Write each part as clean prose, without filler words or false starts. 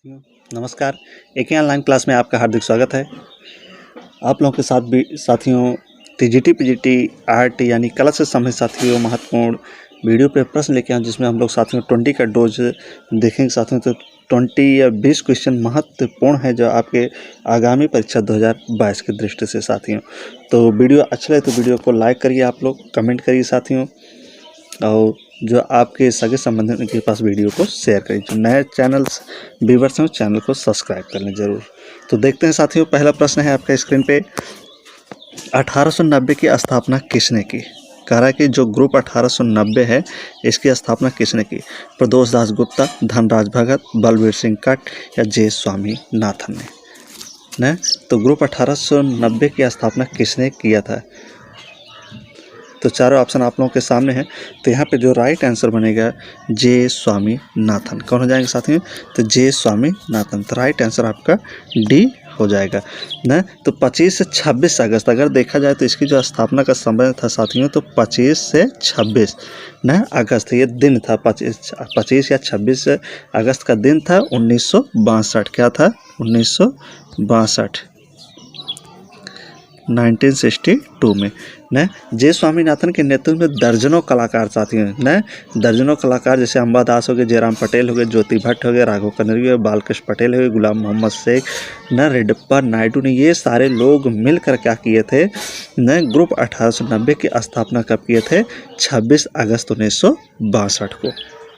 साथियों नमस्कार। एक ही ऑनलाइन क्लास में आपका हार्दिक स्वागत है। आप लोगों के साथ भी साथियों टीजीटी पीजीटी आरटी यानी कला से संबंधित साथियों महत्वपूर्ण वीडियो पे प्रश्न लेके आए, जिसमें हम लोग साथियों 20 का डोज देखेंगे साथियों। तो 20 या 20 क्वेश्चन महत्वपूर्ण है जो आपके आगामी परीक्षा 2022 की दृष्टि से साथियों। तो वीडियो अच्छा लगे तो वीडियो को लाइक करिए, आप लोग कमेंट करिए साथियों, और जो आपके सगे संबंधी उनके पास वीडियो को शेयर करें। जो नए चैनल्स व्यूवर्स हैं चैनल को सब्सक्राइब कर लें ज़रूर। तो देखते हैं साथियों, पहला प्रश्न है आपका स्क्रीन पे। 1890 की स्थापना किसने की? कह रहा है कि जो ग्रुप 1890 है इसकी स्थापना किसने की? प्रदोष दास गुप्ता, धनराज भगत, बलबीर सिंह कट या जे स्वामीनाथन ने? तो ग्रुप 1890 की स्थापना किसने किया था? तो चारों ऑप्शन आप लोगों के सामने हैं। तो यहाँ पे जो राइट आंसर बनेगा जे स्वामीनाथन। कौन हो जाएंगे साथियों? तो जे स्वामीनाथन। तो राइट आंसर आपका डी हो जाएगा ना। तो 25 से 26 अगस्त अगर देखा जाए तो इसकी जो स्थापना का समय था साथियों, तो 25 से 26 ना अगस्त ये दिन था। 25 या 26 अगस्त का दिन था 1962। क्या था? 1962 1962 में न जे स्वामीनाथन के नेतृत्व में दर्जनों कलाकार साथियों न दर्जनों कलाकार, जैसे अंबादास हो गए, जयराम पटेल हो गए, ज्योति भट्ट हो गए, राघव कनेरी हो गए, बालकृष्ण पटेल हो गए, गुलाम मोहम्मद शेख न रेड्डप्पा नायडू ने, ये सारे लोग मिलकर क्या किए थे न ग्रुप 1890 की स्थापना कब किए थे? 26 अगस्त 1962 को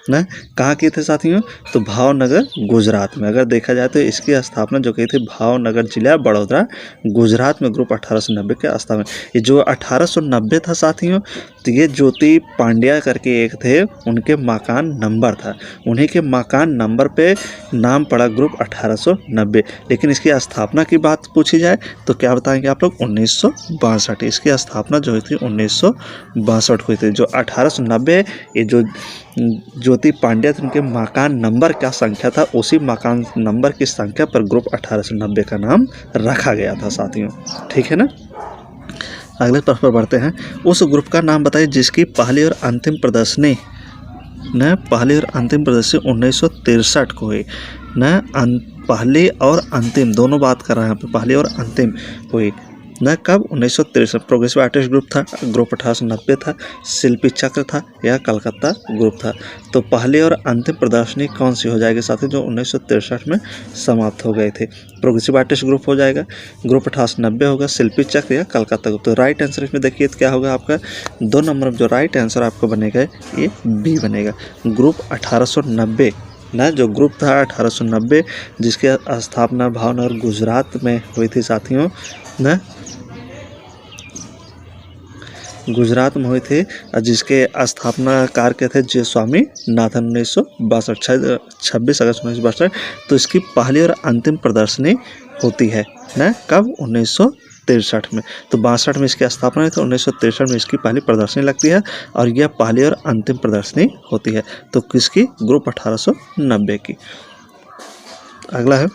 ना। कहाँ किए थे साथियों? तो भावनगर गुजरात में। अगर देखा जाए तो इसकी स्थापना जो की थी भावनगर जिला बड़ौदा गुजरात में ग्रुप 1890 के स्थापना। ये जो 1890 था साथियों, तो ये ज्योति पांड्या करके एक थे, उनके मकान नंबर था, उन्हीं के मकान नंबर पे नाम पड़ा ग्रुप 1890। लेकिन इसकी स्थापना की बात पूछी जाए तो क्या बताएंगे आप लोग? 1962। इसकी स्थापना जो हुई थी 1962 हुई थी। जो 1890 ये जो ज्योति पांड्या थे, उनके मकान नंबर क्या संख्या था, उसी मकान नंबर की संख्या पर ग्रुप 1890 का नाम रखा गया था साथियों। ठीक है ना। अगले प्रश्न पर बढ़ते हैं। उस ग्रुप का नाम बताइए जिसकी पहली और अंतिम प्रदर्शनी 1963 को हुई न। पहली और अंतिम दोनों बात कर रहे हैं यहाँ पे, पहली और अंतिम हुई न कब? 1963। प्रोग्रेसिव आर्टिस्ट ग्रुप था, ग्रुप 1890 था, शिल्पी चक्र था या कलकत्ता ग्रुप था। तो पहली और अंतिम प्रदर्शनी कौन सी हो जाएगी साथी? जो 1963 में समाप्त हो गए थे। प्रोग्रेसिव आर्टिस्ट ग्रुप हो जाएगा, ग्रुप 1890 होगा, शिल्पी चक्र या कलकत्ता ग्रुप। तो राइट आंसर इसमें देखिए तो क्या होगा आपका? 2 नंबर जो राइट आंसर आपको बनेगा ये बी बनेगा, ग्रुप 1890 ना। जो ग्रुप था 1890 जिसकी स्थापना भावनगर गुजरात में हुई थी साथियों ना, गुजरात में हुई थी, जिसके स्थापनाकार के थे जे स्वामीनाथन 1962 26 अगस्त 1962। तो इसकी पहली और अंतिम प्रदर्शनी होती है ना कब? 1963 में। तो 62 में इसकी स्थापना हुई, तो 1963 में इसकी पहली प्रदर्शनी लगती है और यह पहली और अंतिम प्रदर्शनी होती है। तो किसकी? ग्रुप 1890 की। अगला है,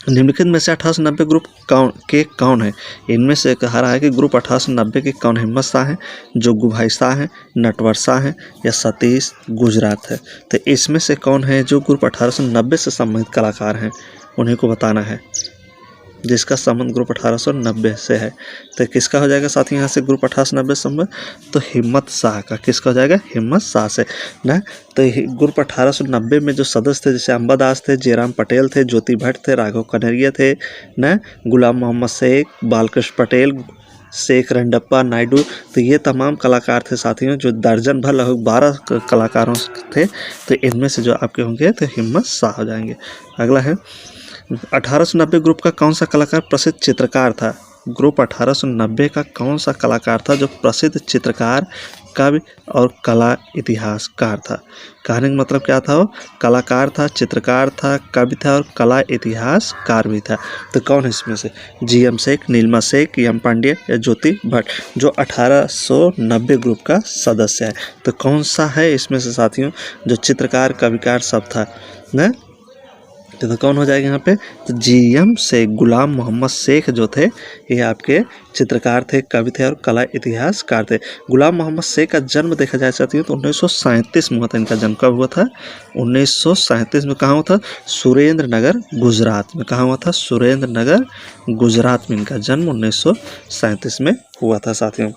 निम्नलिखित में से 1890 ग्रुप कौन है? इनमें से कहा रहा है कि ग्रुप 1890 के कौन? हिम्मत शाह हैं, जोगू भाई शाह हैं, नटवर शाह हैं या सतीश गुजरात है। तो इसमें से कौन है जो ग्रुप 1890 से संबंधित कलाकार हैं? उन्हीं को बताना है, जिसका संबंध ग्रुप 1890 से है। तो किसका हो जाएगा साथी यहाँ से ग्रुप 1890 संबंध? तो हिम्मत शाह का। किसका हो जाएगा? हिम्मत शाह से ना। तो ग्रुप 1890 में जो सदस्य थे, जैसे अंबादास थे, जयराम पटेल थे, ज्योति भट्ट थे, राघव कनेरिया थे ना, गुलाम मोहम्मद शेख, बालकृष्ण पटेल, शेख रेड्डप्पा नायडू। तो ये तमाम कलाकार थे साथियों, जो दर्जन भर लगभग 12 कलाकारों थे। तो इनमें से जो आपके होंगे तो हिम्मत शाह हो जाएंगे। अगला है, 1890 ग्रुप का कौन सा कलाकार प्रसिद्ध चित्रकार था? ग्रुप 1890 का कौन सा कलाकार था जो प्रसिद्ध चित्रकार, कवि और कला इतिहासकार था? कहने का मतलब क्या था? वो कलाकार था, चित्रकार था, कवि था और कला इतिहासकार भी था। तो कौन है इसमें से? GM शेख, नीलमा शेख, एम पांड्या या ज्योति भट्ट, जो 1890 ग्रुप का सदस्य है। तो कौन सा है इसमें से साथियों जो चित्रकार, कविकार सब था ना? तो कौन हो जाएगा यहाँ पे, तो GM शेख, गुलाम मोहम्मद शेख जो थे ये आपके चित्रकार थे, कवि थे और कला इतिहासकार थे। गुलाम मोहम्मद शेख का जन्म देखा जाए साथियों तो 1937 में हुआ था। इनका जन्म कब हुआ था, 1937 में। कहाँ हुआ था, सुरेंद्र नगर गुजरात में। कहाँ हुआ था, सुरेंद्र नगर गुजरात में इनका जन्म 1937 में हुआ था साथियों।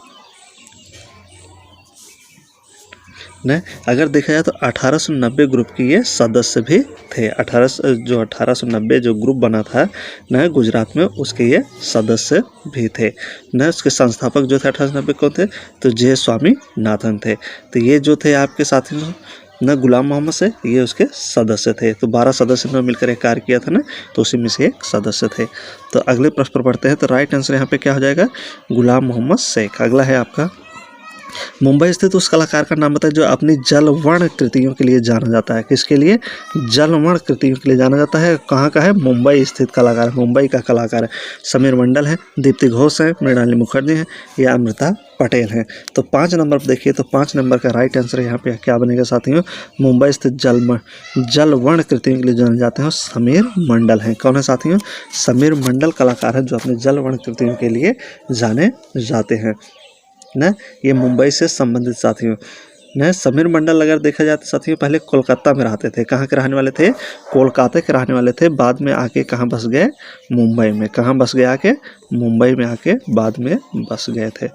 न अगर देखा जाए तो 1890 ग्रुप की ये सदस्य भी थे। 1890 जो ग्रुप बना था न गुजरात में, उसके ये सदस्य भी थे न। उसके संस्थापक जो थे 1890 कौन थे, तो जे स्वामीनाथन थे। तो ये जो थे आपके साथी न गुलाम मोहम्मद से, ये उसके सदस्य थे। तो 12 सदस्य ने मिलकर एक कार्य किया था ना, तो उसी में से एक सदस्य थे। तो अगले प्रश्न पर पढ़ते हैं। तो राइट आंसर यहाँ पे क्या हो जाएगा, गुलाम मोहम्मद शेख। अगला है आपका, मुंबई स्थित उस कलाकार का नाम बताएं जो अपनी जलवर्ण कृतियों के लिए जाना जाता है। किसके लिए, जलवर्ण कृतियों के लिए जाना जाता है। कहाँ का है, मुंबई स्थित कलाकार, मुंबई का कलाकार है। समीर मंडल है, दीप्ति घोष है, मृणालिनी मुखर्जी है या अमृता पटेल हैं। तो 5 नंबर पर देखिए, तो 5 नंबर का राइट आंसर यहाँ पे क्या बनेगा साथियों, मुंबई स्थित जलवर्ण कृतियों के लिए जाने जाते हैं समीर मंडल हैं। कौन है साथियों, समीर मंडल कलाकार है जो अपने जलवर्ण कृतियों के लिए जाने जाते हैं न। ये मुंबई से संबंधित साथियों न। समीर मंडल अगर देखा जाए तो साथियों पहले कोलकाता में रहते थे। कहाँ के रहने वाले थे, कोलकाता के रहने वाले थे। बाद में आके कहाँ बस गए, मुंबई में। कहाँ बस गए आके, मुंबई में आके बाद में बस गए थे।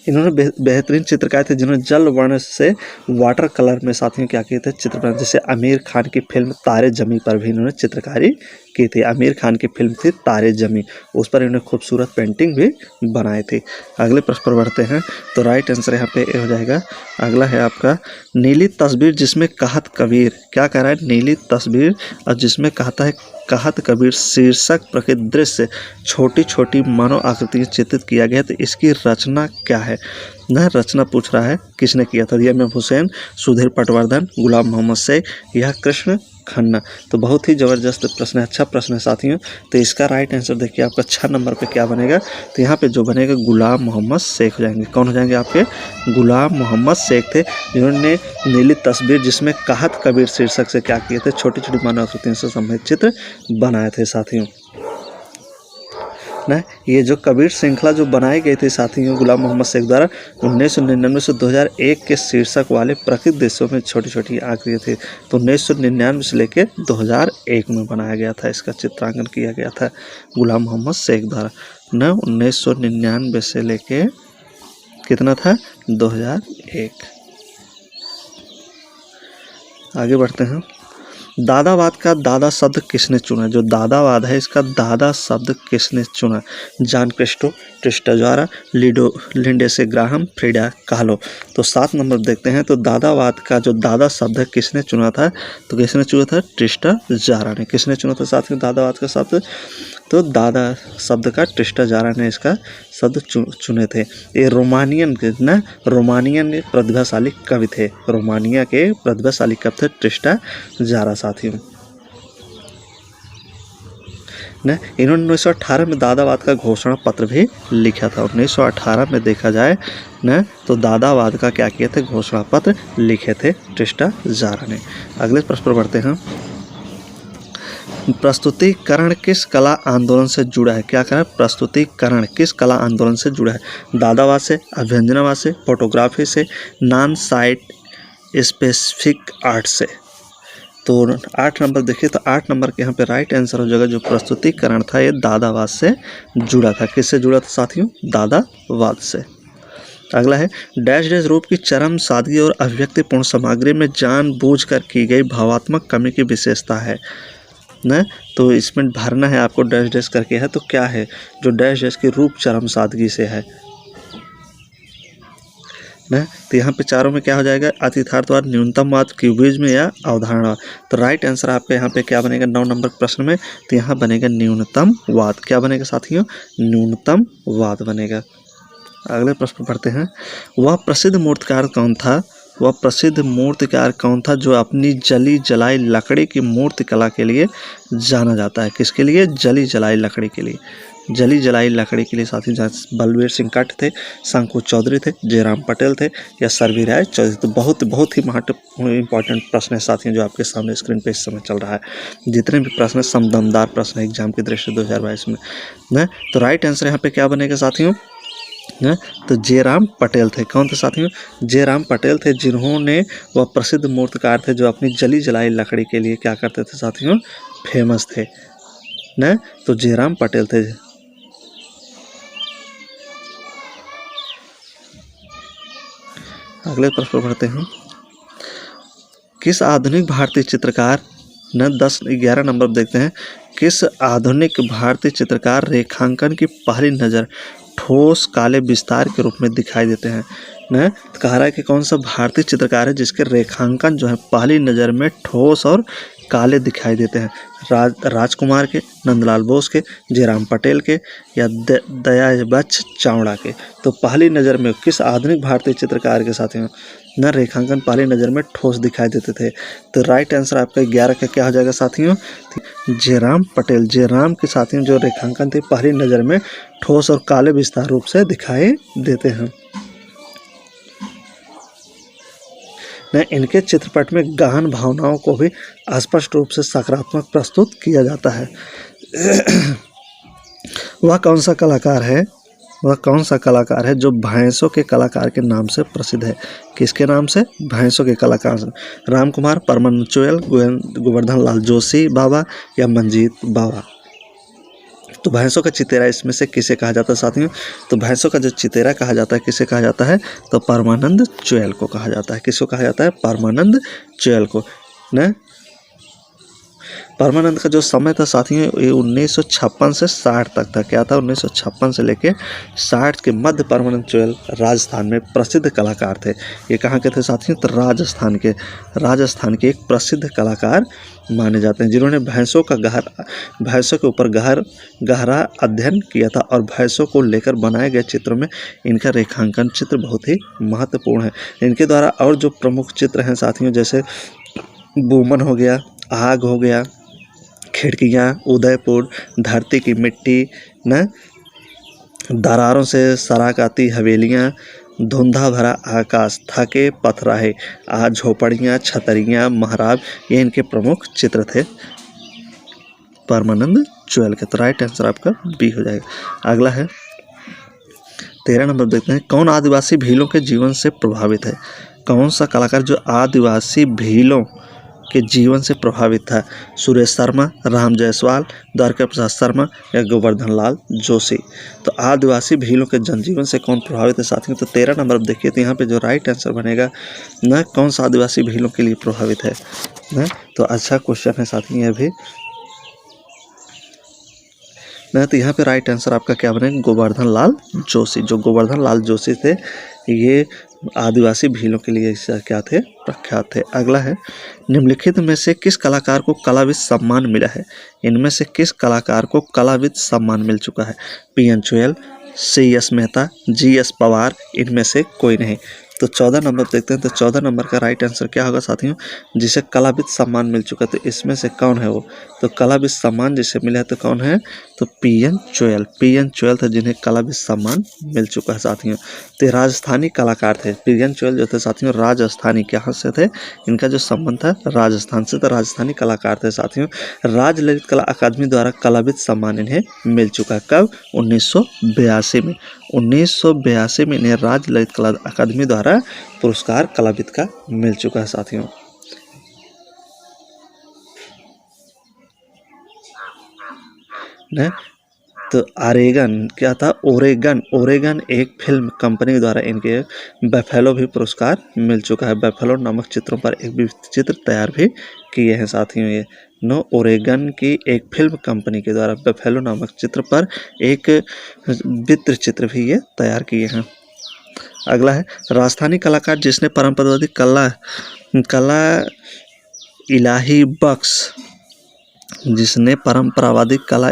इन्होंने बेहतरीन चित्रकार थे जिन्होंने जल वर्ण से वाटर कलर में साथियों क्या किए थे, चित्र बनाए। जैसे आमिर खान की फिल्म तारे जमी पर भी इन्होंने चित्रकारी की थी। आमिर खान की फिल्म थी तारे जमी, उस पर इन्होंने खूबसूरत पेंटिंग भी बनाई थी। अगले प्रश्न पर बढ़ते हैं। तो राइट आंसर यहाँ पे हो जाएगा, अगला है आपका, नीली तस्वीर जिसमें कहत कबीर, क्या कह रहा है, नीली तस्वीर और जिसमें कहता है कहत कबीर शीर्षक प्रकृति दृश्य छोटी छोटी मानव आकृति चित्रित किया गया। तो इसकी रचना क्या है न, रचना पूछ रहा है किसने किया था। एम हुसैन, सुधीर पटवर्धन, गुलाम मोहम्मद शेख या कृष्ण खन्ना। तो बहुत ही ज़बरदस्त प्रश्न है, अच्छा प्रश्न है साथियों। तो इसका राइट आंसर देखिए आपका 6 नंबर पे क्या बनेगा, तो यहाँ पे जो बनेगा गुलाम मोहम्मद शेख हो जाएंगे। कौन हो जाएंगे आपके, गुलाम मोहम्मद शेख थे जिन्होंने नीली तस्वीर जिसमें कहत कबीर शीर्षक से क्या किए थे, छोटी छोटी मानव आकृतियों से संबंधित चित्र बनाए थे साथियों ना। ये जो कबीर श्रृंखला जो बनाई गई थी साथियों गुलाम मोहम्मद शेख द्वारा 1999 से 2001 के शीर्षक वाले प्रकृति दृश्यों में छोटी छोटी आकृतियाँ थी। तो 1999 से लेकर 2001 में बनाया गया था, इसका चित्रांकन किया गया था गुलाम मोहम्मद शेख द्वारा न। 1999 से लेके कितना था, 2001। आगे बढ़ते हैं। दादावाद का दादा शब्द किसने चुना, जो दादावाद है इसका दादा शब्द किसने चुना, John Christopher, Lindsey Graham, Frida kahlo। तो 7 नंबर देखते हैं। तो दादावाद का जो दादा शब्द है किसने चुना था, तो किसने चुना था, ट्रिस्टा ने। किसने चुना था साथियों दादावाद का शब्द, तो दादा शब्द का ट्रिस्टा ने इसका शब्द चुने थे। ये रोमानियन के ना, रोमानियन प्रतिभाशाली कवि थे, रोमानिया के प्रतिभाशाली कवि थे ट्रिस्टा साथियों न। इन्होंने 1918 में दादावाद का घोषणा पत्र भी लिखा था। 1918 में देखा जाए न, तो दादावाद का क्या किए थे, घोषणा पत्र लिखे थे ट्रिस्टा ने। अगले प्रश्न पर बढ़ते हैं। प्रस्तुतिकरण किस कला आंदोलन से जुड़ा है, क्या करें, प्रस्तुतिकरण किस कला आंदोलन से जुड़ा है, दादावाद से, अभ्यंजनावाद से, फोटोग्राफी से, नॉन साइट स्पेसिफिक आर्ट से। तो 8 नंबर देखिए, तो 8 नंबर के यहाँ पे राइट आंसर हो जाएगा, जो प्रस्तुतिकरण था ये दादावाद से जुड़ा था। किससे जुड़ा था साथियों, दादावाद से। अगला है, डैश डैश रूप की चरम सादगी और अभिव्यक्तिपूर्ण सामग्री में जानबूझकर की गई भावात्मक कमी की विशेषता है न। तो इसमें भरना है आपको, डैश डैश करके है तो क्या है, जो डैश डैश की रूप चरम सादगी से है न। तो यहाँ पे चारों में क्या हो जाएगा, अतिथार्थवाद, न्यूनतमवाद, क्यूबिज्म या अवधारणा। तो राइट आंसर आपके यहाँ पे क्या बनेगा 9 नंबर प्रश्न में, तो यहाँ बनेगा न्यूनतमवाद। क्या बनेगा साथियों, न्यूनतमवाद बनेगा। अगले प्रश्न पढ़ते हैं। वह प्रसिद्ध मूर्तिकार कौन था, वह प्रसिद्ध मूर्तिकार कौन था जो अपनी जली जलाई लकड़ी की मूर्ति कला के लिए जाना जाता है। किसके लिए, जली जलाई लकड़ी के लिए जली जलाई लकड़ी के लिए साथियों जहाँ बलवीर सिंह कट थे, शंकु चौधरी थे, जयराम पटेल थे या सरवी राय चौधरी। तो बहुत ही महत्वपूर्ण इंपॉर्टेंट प्रश्न है साथियों जो आपके सामने स्क्रीन पे इस समय चल रहा है। जितने भी प्रश्न समदमदार प्रश्न है एग्जाम की दृष्टि 2022 में ना, तो राइट आंसर यहाँ पे क्या बनेगा साथियों ना, तो जयराम पटेल थे। कौन थे साथियों? जयराम पटेल थे, जिन्होंने वह प्रसिद्ध मूर्तिकार थे जो अपनी जली जलाई लकड़ी के लिए क्या करते थे साथियों, फेमस थे ना, तो जयराम पटेल थे। अगले प्रश्न पढ़ते हैं। किस आधुनिक भारतीय चित्रकार न 11 नंबर देखते हैं। किस आधुनिक भारतीय चित्रकार रेखांकन की पहली नज़र ठोस काले विस्तार के रूप में दिखाई देते हैं न, कह रहा है कि कौन सा भारतीय चित्रकार है जिसके रेखांकन जो है पहली नज़र में ठोस और काले दिखाई देते हैं। राजकुमार के, नंदलाल बोस के, जयराम पटेल के या दयाबक्ष चावड़ा के। तो पहली नज़र में किस आधुनिक भारतीय चित्रकार के साथियों न रेखांकन पहली नज़र में ठोस दिखाई देते थे। तो राइट आंसर आपका 11 का क्या हो जाएगा साथियों, जयराम पटेल। जयराम के साथियों जो रेखांकन थे पहली नज़र में ठोस और काले विस्तार रूप से दिखाई देते हैं न, इनके चित्रपट में गहन भावनाओं को भी स्पष्ट रूप से सकारात्मक प्रस्तुत किया जाता है। वह कौन सा कलाकार है, वह कौन सा कलाकार है जो भैंसों के कलाकार के नाम से प्रसिद्ध है। किसके नाम से? भैंसों के कलाकार से। राम कुमार, परमानंद चुयल, गोवर्धन लाल जोशी बाबा या मंजीत बाबा। तो भैंसों का चितेरा इसमें से किसे कहा जाता है साथियों, तो भैंसों का जो चितेरा कहा जाता है किसे कहा जाता है, तो परमानंद चुयल को कहा जाता है। किसको कहा जाता है? परमानंद चुयल को न। परमानंद का जो समय था साथियों ये 1956 से 60 तक था। क्या था? 1956 से लेके 60 के मध्य परमानंद चुयल राजस्थान में प्रसिद्ध कलाकार थे। ये कहाँ के थे साथियों, तो राजस्थान के एक प्रसिद्ध कलाकार माने जाते हैं जिन्होंने भैंसों के ऊपर गहरा अध्ययन किया था और भैंसों को लेकर बनाए गए चित्रों में इनका रेखांकन चित्र बहुत ही महत्वपूर्ण है। इनके द्वारा और जो प्रमुख चित्र हैं साथियों जैसे बूमन हो गया, आग हो गया, खिड़कियाँ, उदयपुर, धरती की मिट्टी न, दरारों से सराक आती हवेलियाँ, धुंधा भरा आकाश, थके पथराहे, झोपड़ियाँ, छतरियाँ, महराब, ये इनके प्रमुख चित्र थे परमानंद चुयल के। तो राइट आंसर आपका बी हो जाएगा। अगला है 13 नंबर देखते हैं। कौन आदिवासी भीलों के जीवन से प्रभावित है। कौन सा कलाकार जो आदिवासी भीलों के जीवन से प्रभावित था। सुरेश शर्मा, राम जायसवाल, द्वारका प्रसाद शर्मा या गोवर्धन लाल जोशी। तो आदिवासी भीलों के जनजीवन से कौन प्रभावित है साथियों, तो 13 नंबर देखिए। तो यहाँ पे जो राइट आंसर बनेगा न, कौन सा आदिवासी भीलों के लिए प्रभावित है न, तो अच्छा क्वेश्चन है साथियों ये भी न। तो यहाँ पे राइट आंसर आपका क्या बनेगा, गोवर्धन लाल जोशी। जो गोवर्धन लाल जोशी थे ये आदिवासी भीलों के लिए क्या थे, प्रख्यात थे। अगला है निम्नलिखित में से किस कलाकार को कलाविद सम्मान मिला है। इनमें से किस कलाकार को कलाविद सम्मान मिल चुका है। PN चुयल, CS Mehta, GS Pawar, इनमें से कोई नहीं। तो 14 नंबर देखते हैं। तो 14 नंबर का राइट आंसर क्या होगा साथियों, जिसे कलाविद सम्मान मिल चुका। तो इसमें से कौन है वो, तो कलाविद सम्मान जिसे मिला है तो कौन है, तो PN चुयल थे जिन्हें कलाविद सम्मान मिल चुका है साथियों। तो राजस्थानी कलाकार थे। PN चुयल जो थे साथियों राजस्थानी, कहाँ से थे, इनका जो संबंध था राजस्थान से, तो राजस्थानी कलाकार थे साथियों। राज ललित कला अकादमी द्वारा कलाविद सम्मान इन्हें मिल चुका है। कब? 1982 में। 1982 में इन्हें राज ललित कला अकादमी द्वारा पुरस्कार कलाविद का मिल चुका है साथियों। ने तो आरेगन क्या था, ओरेगन एक फिल्म कंपनी द्वारा इनके बफेलो भी पुरस्कार मिल चुका है। बफेलो नामक चित्रों पर एक भी चित्र तैयार भी किए हैं साथियों। ये ओरेगन की एक फिल्म कंपनी के द्वारा बफेलो नामक चित्र पर एक वृत्त चित्र भी ये तैयार किए हैं। अगला है राजस्थानी कलाकार जिसने परंपरावादी कला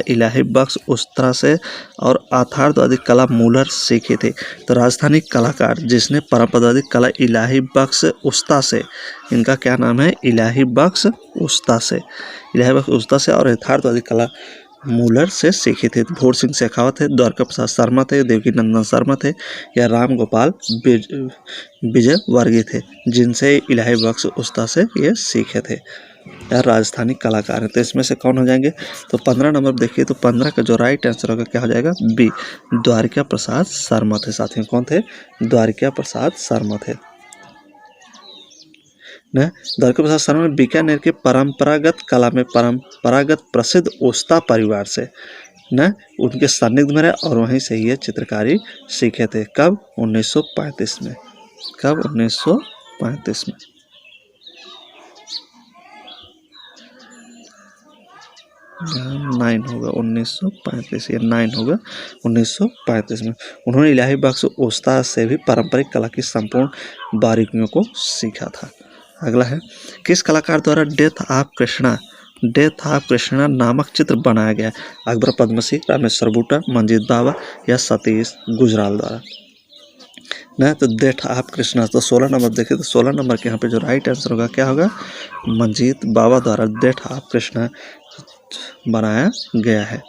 इलाही बख्श उस्ताद से और आथारवादी कला मूलर सीखे थे। तो राजस्थानी कलाकार जिसने परंपरावादी कला इलाही बख्श उस्ताद से, इनका क्या नाम है, इलाही बख्श उस्ताद से और यथार्थवादी कला मूलर से सीखी थी। भोर सिंह शेखावत थे, द्वारका प्रसाद शर्मा थे, देवकी नंदन शर्मा थे या राम गोपाल विजय वर्गीय थे, जिनसे इलाही बख्श उस्ताद से ये सीखे थे या राजस्थानी कलाकार हैं। तो इसमें से कौन हो जाएंगे? तो 15 नंबर देखिए, तो 15 का जो राइट आंसर होगा क्या हो जाएगा? बी, द्वारिका प्रसाद शर्मा थे साथियों। कौन थे? द्वारिका प्रसाद शर्मा थे न। द्वारिका प्रसाद शर्मा बीकानेर के परंपरागत कला में परंपरागत प्रसिद्ध ओस्ता परिवार से न उनके सानिध्य में रहे और वहीं से ये चित्रकारी सीखे थे। कब? 1935 में। कब? 1935 में। 9 होगा 1935, ये 9 होगा 1935 में। उन्होंने इलाही बख्श उस्ताद से भी पारंपरिक कला की संपूर्ण बारीकियों को सीखा था। अगला है, किस कलाकार द्वारा डेथ ऑफ कृष्णा नामक चित्र बनाया गया? अकबर पद्मसी, रामेश्वर बूटा, मंजीत बावा या सतीश गुजराल द्वारा न। तो डेथ ऑफ कृष्णा, तो 16 नंबर देखिए, तो 16 नंबर के यहाँ पे जो राइट आंसर होगा क्या होगा? मंजीत बावा द्वारा डेथ ऑफ कृष्णा बनाया गया है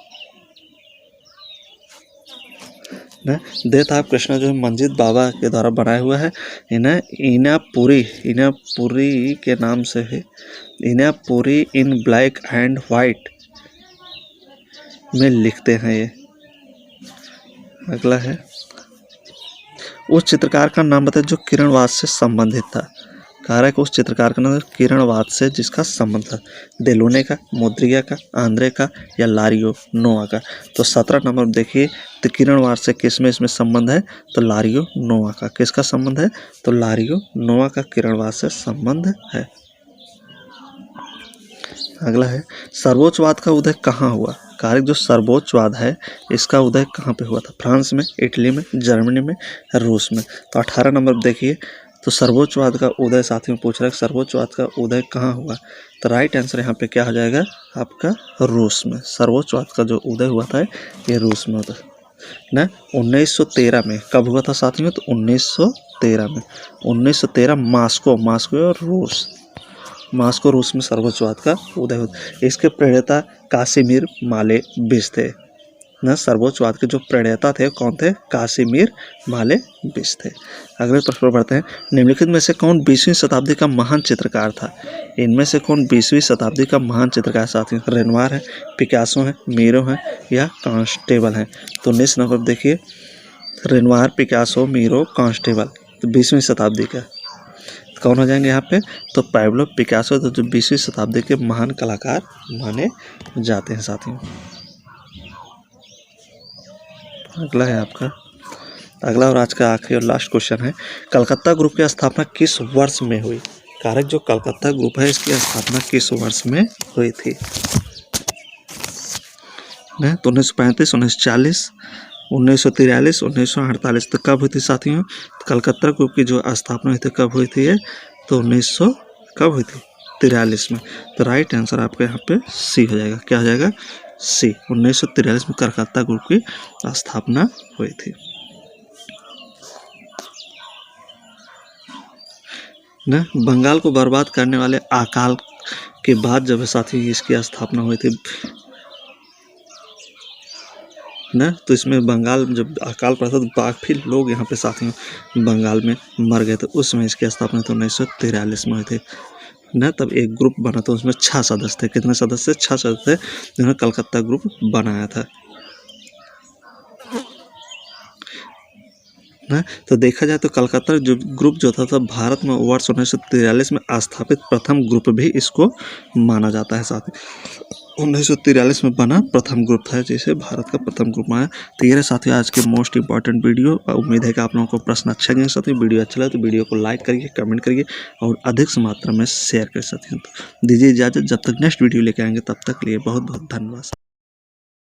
न। डेथ ऑफ कृष्णा जो मंजीत बाबा के द्वारा बनाया हुआ है, इन्हें इनापुरी के नाम से है। इनापुरी इन ब्लैक एंड व्हाइट में लिखते हैं ये। अगला है, उस चित्रकार का नाम बताए जो किरणवाद से संबंधित था। कह रहा है कि उस चित्रकार का नाम किरणवाद से जिसका संबंध था। डेलुने का, मोद्रिया का, आंद्रे का या लारियो नोआ का। तो 17 नंबर देखिए, तो किरणवाद से किसमें इसमें संबंध है? तो लारियो नोआ का। किसका संबंध है? तो लारियो नोआ का किरणवाद से संबंध है। अगला है, सर्वोच्चवाद का उदय कहाँ हुआ? कार्य जो सर्वोच्चवाद है इसका उदय कहाँ पे हुआ था? फ्रांस में, इटली में, जर्मनी में, रूस में। तो 18 नंबर देखिए, तो सर्वोच्चवाद का उदय साथियों पूछ रहा है, सर्वोच्चवाद का उदय कहाँ हुआ? तो राइट आंसर यहाँ पे क्या हो जाएगा आपका? रूस में। सर्वोच्चवाद का जो उदय हुआ था ये रूस में होता है ना। 1913 में। कब हुआ था साथियों? तो 1913 में। 1913 मॉस्को और रूस में सर्वोच्चवाद का उदय हुआ। इसके प्रणेता कासिमिर मालेविच थे न। सर्वोच्चवाद के जो प्रणेता थे कौन थे? कासिमिर मालेविच थे। अगले प्रश्न पर बढ़ते हैं, निम्नलिखित में से कौन 20वीं शताब्दी का महान चित्रकार था? इनमें से कौन 20वीं शताब्दी का महान चित्रकार साथियों? रेनवार है, पिकासो है, मीरो है या कांस्टेबल है। तो 19 नंबर देखिए, रेनवार, पिकासो, मीरो, कांस्टेबल। तो 20वीं शताब्दी का कौन हो जाएंगे यहाँ पे? तो पैब्लो पिकासो, तो जो 20वीं शताब्दी के महान कलाकार माने जाते हैं साथियों। अगला है आपका, अगला और आज का आखिरी और लास्ट क्वेश्चन है, कलकत्ता ग्रुप की स्थापना किस वर्ष में हुई? कारक जो कलकत्ता ग्रुप है इसकी स्थापना किस वर्ष में हुई थी? तो 1935, 1940, 1943, 1948। तो कब हुई थी साथियों? कलकत्ता ग्रुप की जो स्थापना हुई थी कब हुई थी? तो 1900 कब हुई थी? 43 में। तो राइट आंसर आपका यहाँ पे सी हो जाएगा। क्या हो जाएगा? सी। 1943 में कलकत्ता ग्रुप की स्थापना हुई थी न। बंगाल को बर्बाद करने वाले अकाल के बाद जब साथी इसकी स्थापना हुई थी न, तो इसमें बंगाल जब अकाल पड़ा था तो काफ़ी लोग यहाँ पे साथियों बंगाल में मर गए थे। उस समय इसकी स्थापना तो 1943 में हुई थी न। तब एक ग्रुप बना था, उसमें 6 सदस्य थे। कितने सदस्य? 6 सदस्य थे जिन्होंने कलकत्ता ग्रुप बनाया था ना। तो देखा जाए तो कलकत्ता जो ग्रुप जो था भारत में वर्ष 1943 में स्थापित प्रथम ग्रुप भी इसको माना जाता है। साथ ही 1943 में बना प्रथम ग्रुप था जिसे भारत का प्रथम ग्रुप माना। तो ये साथी आज के मोस्ट इंपॉर्टेंट वीडियो। उम्मीद है कि आप लोगों को प्रश्न अच्छा लगे। साथी वीडियो अच्छा लगे तो वीडियो को लाइक करिए, कमेंट करिए और अधिक से मात्रा में शेयर कर सकते हैं। तो दीजिए इजाज़त, जब तक नेक्स्ट वीडियो लेके आएंगे तब तक के लिए बहुत बहुत धन्यवाद।